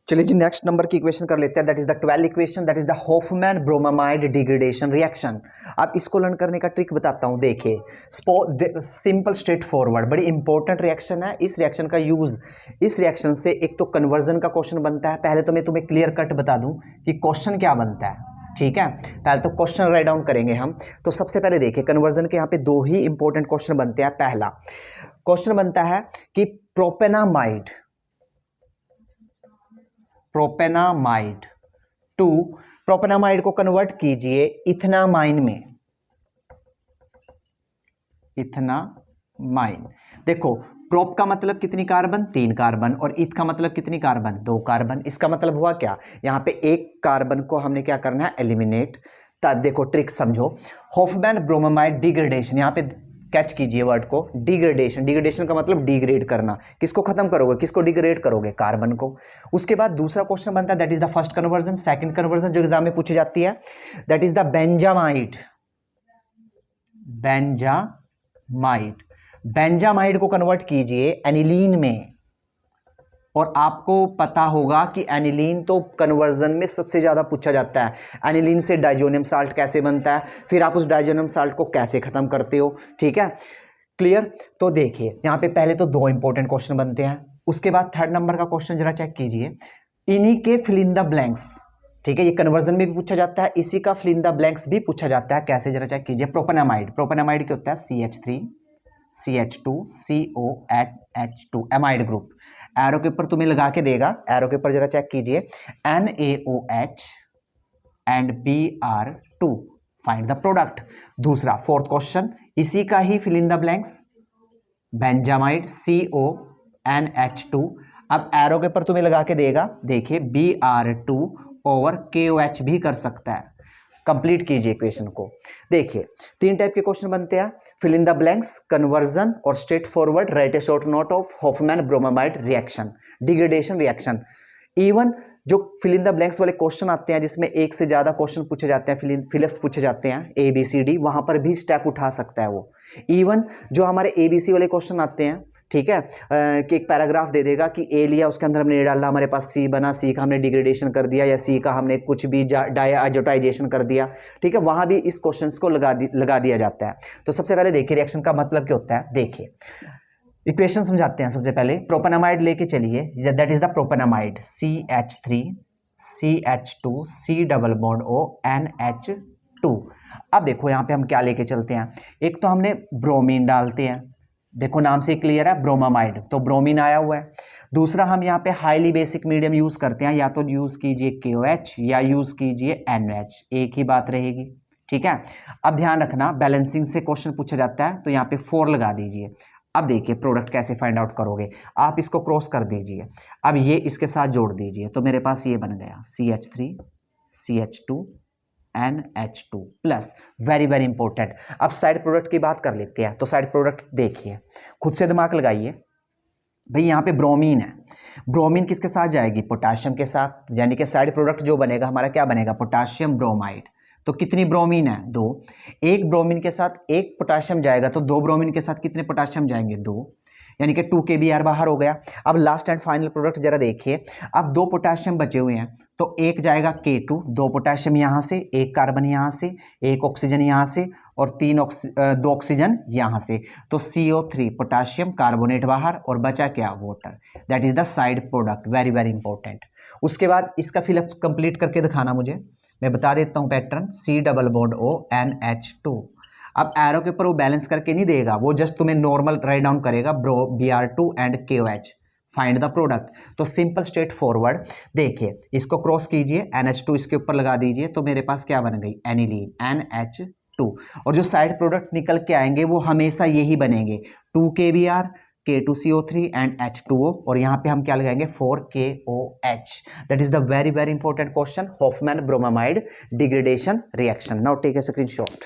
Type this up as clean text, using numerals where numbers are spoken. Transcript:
चलिए जी next number की equation कर लेते हैं, that is the 12 equation, that is the Hoffmann bromamide degradation reaction. अब इसको लर्न करने का ट्रिक बताता हूं, देखिए सिंपल स्ट्रेट फॉरवर्ड, बड़ी इंपॉर्टेंट रिएक्शन है। इस रिएक्शन का यूज, इस रिएक्शन से एक तो कन्वर्जन का क्वेश्चन बनता है। पहले तो मैं तुम्हें क्लियर कट बता दूं कि क्वेश्चन क्या बनता है, ठीक है। पहले तो क्वेश्चन राइट डाउन करेंगे हम। तो सबसे पहले देखिए कन्वर्जन के यहाँ पे दो ही इंपॉर्टेंट क्वेश्चन बनते हैं। पहला क्वेश्चन बनता है कि प्रोपेनामाइड टू प्रोपेनामाइड को कन्वर्ट कीजिए इथेनामाइन में। इथेनामाइन, देखो प्रोप का मतलब कितनी कार्बन, 3 कार्बन, और इथ का मतलब कितनी कार्बन, 2 कार्बन। इसका मतलब हुआ क्या, यहां पे एक कार्बन को हमने क्या करना है, एलिमिनेट। तब देखो ट्रिक समझो, हॉफमैन ब्रोमामाइड डिग्रेडेशन, यहां पे कैच कीजिए वर्ड को, डिग्रेडेशन। डिग्रेडेशन का मतलब डिग्रेड करना, किसको खत्म करोगे, किसको डिग्रेड करोगे, कार्बन को। उसके बाद दूसरा क्वेश्चन बनता है, that is the first conversion. Second conversion जो एग्जाम में पूछी जाती है, that is the benzamide. Benzamide को कन्वर्ट कीजिए एनिलीन में। और आपको पता होगा कि एनिलीन तो कन्वर्जन में सबसे ज्यादा पूछा जाता है। एनिलीन से डाइजोनियम साल्ट कैसे बनता है, फिर आप उस डाइजोनियम साल्ट को कैसे खत्म करते हो, ठीक है, क्लियर। तो देखिए यहां पे पहले तो 2 इंपॉर्टेंट क्वेश्चन बनते हैं। उसके बाद थर्ड नंबर का क्वेश्चन जरा चेक कीजिए, इन्हीं के फिल इन द ब्लैंक्स, ठीक है, ये कन्वर्जन में भी पूछा जाता है, इसी का फिल इन द ब्लैंक्स भी पूछा जाता है। कैसे जरा चेक कीजिए, प्रोपेनामाइड क्या होता है, CH3 CH2 COH2 amide group. Arrow के ऊपर तुम्हें लगा के देगा, एरो के ऊपर जरा चेक कीजिए, NaOH and Br2, find the product. दूसरा फोर्थ क्वेश्चन इसी का ही fill in the blanks, benzamide CONH2। अब एरो के ऊपर तुम्हें लगा के देगा, देखिए Br2 ओवर KOH भी कर सकता है। कंप्लीट कीजिए इक्वेशन को। देखिए 3 टाइप के क्वेश्चन बनते हैं, fill in the blanks, conversion और straight forward write a short note of Hofmann bromamide reaction, degradation reaction. Even जो फिल इन द ब्लैंक्स वाले क्वेश्चन आते हैं जिसमें एक से ज्यादा क्वेश्चन पूछे जाते हैं, फिलिप्स पूछे जाते हैं ABCD, वहां पर भी स्टेप उठा सकता है वो। इवन जो हमारे ABC वाले क्वेश्चन आते हैं, ठीक है, कि एक पैराग्राफ दे देगा कि ए लिया, उसके अंदर हमने ए डाला, हमारे पास सी बना, सी का हमने डिग्रेडेशन कर दिया, या सी का हमने कुछ भी डायजोटाइजेशन कर दिया, ठीक है, वहां भी इस क्वेश्चंस को लगा दिया जाता है। तो सबसे पहले देखिए रिएक्शन का मतलब क्या होता है, देखिए इक्वेशन समझाते हैं। सबसे पहले प्रोपेनामाइड लेके चलिए, that is the propanamide, CH3 CH2 C double bond O NH2। अब देखो यहां पे हम क्या लेके चलते हैं, एक तो हमने ब्रोमीन डालते हैं, देखो नाम से क्लियर है ब्रोमामाइड, तो ब्रोमीन आया हुआ है। दूसरा हम यहाँ पे हाईली बेसिक मीडियम यूज करते हैं, या तो यूज कीजिए KOH या यूज कीजिए NH, एक ही बात रहेगी, ठीक है। अब ध्यान रखना बैलेंसिंग से क्वेश्चन पूछा जाता है, तो यहाँ पे 4 लगा दीजिए। अब देखिए प्रोडक्ट कैसे फाइंड आउट करोगे, आप इसको क्रॉस कर दीजिए, अब ये इसके साथ जोड़ दीजिए, तो मेरे पास ये बन गया CH3 CH2 NH2 plus, very very important. अब साइड प्रोडक्ट की बात कर लेते हैं। तो साइड प्रोडक्ट देखिए, खुद से दिमाग लगाइए भाई, यहाँ पे ब्रोमीन है, ब्रोमीन किसके साथ जाएगी, पोटाशियम के साथ, यानी कि साइड प्रोडक्ट जो बनेगा हमारा क्या बनेगा, पोटाशियम ब्रोमाइड। तो कितनी ब्रोमीन है, 2, एक ब्रोमीन के साथ एक पोटाशियम जाएगा, तो 2 ब्रोमीन के साथ कितने पोटाशियम जाएंगे, 2, यानी कि 2 KBr बाहर हो गया। अब लास्ट एंड फाइनल प्रोडक्ट जरा देखिए, अब 2 पोटाशियम बचे हुए हैं, तो एक जाएगा K2, 2 पोटाशियम यहां से, एक कार्बन यहां से, एक ऑक्सीजन यहां से, और 2 ऑक्सीजन यहां से, तो CO3 पोटाशियम कार्बोनेट बाहर, और बचा क्या, water. That is the side product, very very important. उसके बाद इसका फिलअप कंप्लीट करके दिखाना मुझे, मैं बता देता हूं pattern, C double bond O NH2। अब एरो के ऊपर वो बैलेंस करके नहीं देगा, वो जस्ट तुम्हें नॉर्मल राइट डाउन करेगा, Br2 and KOH, find the product. तो सिंपल स्ट्रेट फॉरवर्ड, देखिए इसको क्रॉस कीजिए, NH2 इसके ऊपर लगा दीजिए, तो मेरे पास क्या बन गई, एनिलीन NH2। और जो साइड प्रोडक्ट निकल के आएंगे वो हमेशा यही बनेंगे, 2 KBr K2CO3 एंड H2O, और यहाँ पे हम क्या लगाएंगे, 4 KOH। That is the very very important question, Hoffmann bromamide degradation reaction. Now take a screenshot.